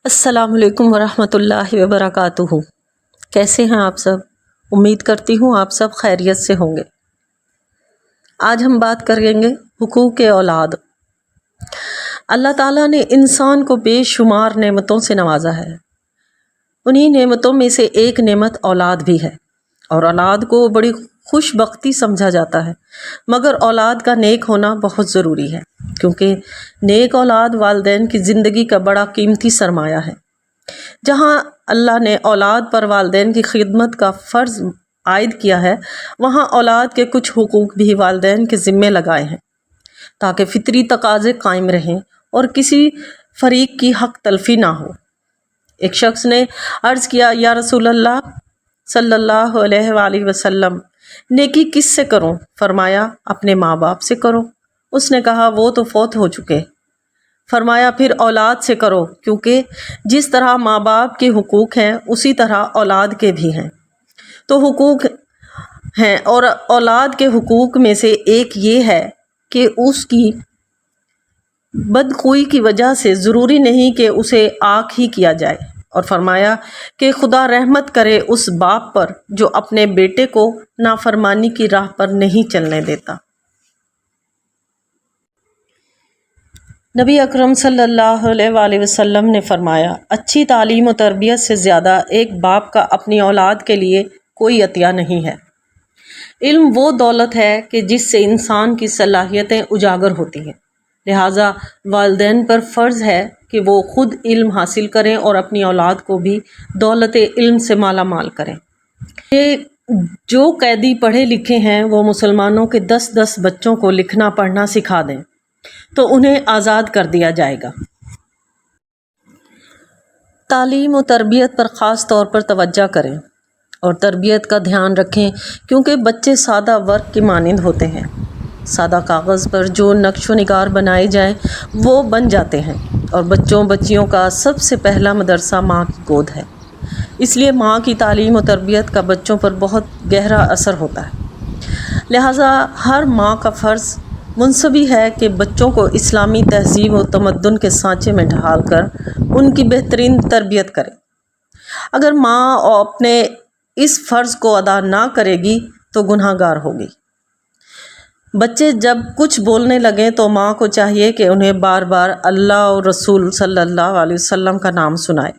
السلام علیکم ورحمۃ اللہ وبرکاتہ۔ کیسے ہیں آپ سب؟ امید کرتی ہوں آپ سب خیریت سے ہوں گے۔ آج ہم بات کریں گے حقوق اولاد۔ اللہ تعالیٰ نے انسان کو بے شمار نعمتوں سے نوازا ہے۔ انہی نعمتوں میں سے ایک نعمت اولاد بھی ہے، اور اولاد کو بڑی خوش بختی سمجھا جاتا ہے، مگر اولاد کا نیک ہونا بہت ضروری ہے، کیونکہ نیک اولاد والدین کی زندگی کا بڑا قیمتی سرمایہ ہے۔ جہاں اللہ نے اولاد پر والدین کی خدمت کا فرض عائد کیا ہے، وہاں اولاد کے کچھ حقوق بھی والدین کے ذمے لگائے ہیں، تاکہ فطری تقاضے قائم رہیں اور کسی فریق کی حق تلفی نہ ہو۔ ایک شخص نے عرض کیا، یا رسول اللہ صلی اللہ علیہ وآلہ وسلم، نیکی کس سے کروں؟ فرمایا، اپنے ماں باپ سے کرو۔ اس نے کہا، وہ تو فوت ہو چکے۔ فرمایا، پھر اولاد سے کرو، کیونکہ جس طرح ماں باپ کے حقوق ہیں اسی طرح اولاد کے بھی ہیں۔ تو حقوق ہیں، اور اولاد کے حقوق میں سے ایک یہ ہے کہ اس کی بدخوئی کی وجہ سے ضروری نہیں کہ اسے آنکھ ہی کیا جائے، اور فرمایا کہ خدا رحمت کرے اس باپ پر جو اپنے بیٹے کو نافرمانی کی راہ پر نہیں چلنے دیتا۔ نبی اکرم صلی اللہ علیہ وآلہ وسلم نے فرمایا، اچھی تعلیم و تربیت سے زیادہ ایک باپ کا اپنی اولاد کے لیے کوئی عطیہ نہیں ہے۔ علم وہ دولت ہے کہ جس سے انسان کی صلاحیتیں اجاگر ہوتی ہیں، لہٰذا والدین پر فرض ہے کہ وہ خود علم حاصل کریں اور اپنی اولاد کو بھی دولت علم سے مالا مال کریں۔ یہ جو قیدی پڑھے لکھے ہیں وہ مسلمانوں کے 10 بچوں کو لکھنا پڑھنا سکھا دیں تو انہیں آزاد کر دیا جائے گا۔ تعلیم و تربیت پر خاص طور پر توجہ کریں اور تربیت کا دھیان رکھیں، کیونکہ بچے سادہ ورق کی مانند ہوتے ہیں۔ سادہ کاغذ پر جو نقش و نگار بنائے جائیں وہ بن جاتے ہیں، اور بچیوں کا سب سے پہلا مدرسہ ماں کی گود ہے۔ اس لیے ماں کی تعلیم و تربیت کا بچوں پر بہت گہرا اثر ہوتا ہے۔ لہٰذا ہر ماں کا فرض منصبی ہے کہ بچوں کو اسلامی تہذیب و تمدن کے سانچے میں ڈھال کر ان کی بہترین تربیت کرے۔ اگر ماں اپنے اس فرض کو ادا نہ کرے گی تو گناہ گار ہوگی۔ بچے جب کچھ بولنے لگیں تو ماں کو چاہیے کہ انہیں بار بار اللہ اور رسول صلی اللہ علیہ وسلم کا نام سنائے،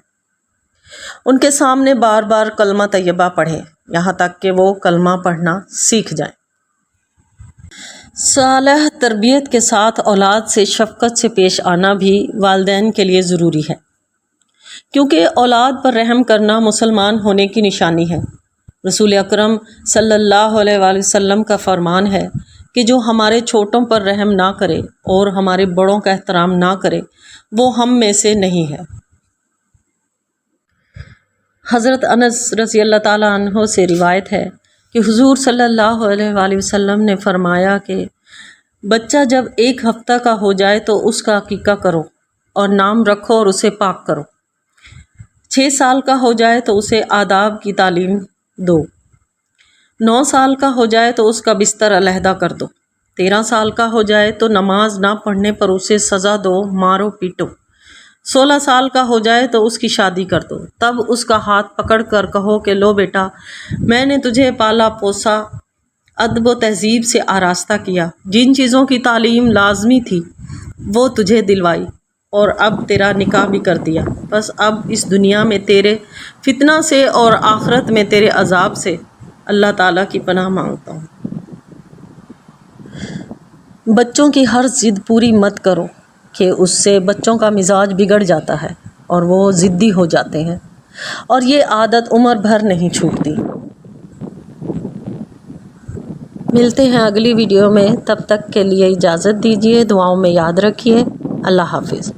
ان کے سامنے بار بار کلمہ طیبہ پڑھے، یہاں تک کہ وہ کلمہ پڑھنا سیکھ جائیں۔ صالح تربیت کے ساتھ اولاد سے شفقت سے پیش آنا بھی والدین کے لیے ضروری ہے، کیونکہ اولاد پر رحم کرنا مسلمان ہونے کی نشانی ہے۔ رسول اکرم صلی اللہ علیہ وآلہ وسلم کا فرمان ہے کہ جو ہمارے چھوٹوں پر رحم نہ کرے اور ہمارے بڑوں کا احترام نہ کرے وہ ہم میں سے نہیں ہے۔ حضرت انس رضی اللہ تعالیٰ عنہ سے روایت ہے کہ حضور صلی اللہ علیہ وآلہ وسلم نے فرمایا کہ بچہ جب 1 ہفتہ کا ہو جائے تو اس کا عقیقہ کرو اور نام رکھو اور اسے پاک کرو۔ 6 سال کا ہو جائے تو اسے آداب کی تعلیم دو۔ 9 سال کا ہو جائے تو اس کا بستر علیحدہ کر دو۔ 13 سال کا ہو جائے تو نماز نہ پڑھنے پر اسے سزا دو، مارو پیٹو۔ 16 سال کا ہو جائے تو اس کی شادی کر دو۔ تب اس کا ہاتھ پکڑ کر کہو کہ لو بیٹا، میں نے تجھے پالا پوسا، ادب و تہذیب سے آراستہ کیا، جن چیزوں کی تعلیم لازمی تھی وہ تجھے دلوائی، اور اب تیرا نکاح بھی کر دیا۔ بس اب اس دنیا میں تیرے فتنہ سے اور آخرت میں تیرے عذاب سے اللہ تعالیٰ کی پناہ مانگتا ہوں۔ بچوں کی ہر ضد پوری مت کرو کہ اس سے بچوں کا مزاج بگڑ جاتا ہے اور وہ ضدی ہو جاتے ہیں، اور یہ عادت عمر بھر نہیں چھوٹتی۔ ملتے ہیں اگلی ویڈیو میں، تب تک کے لیے اجازت دیجیے، دعاؤں میں یاد رکھیے۔ اللہ حافظ۔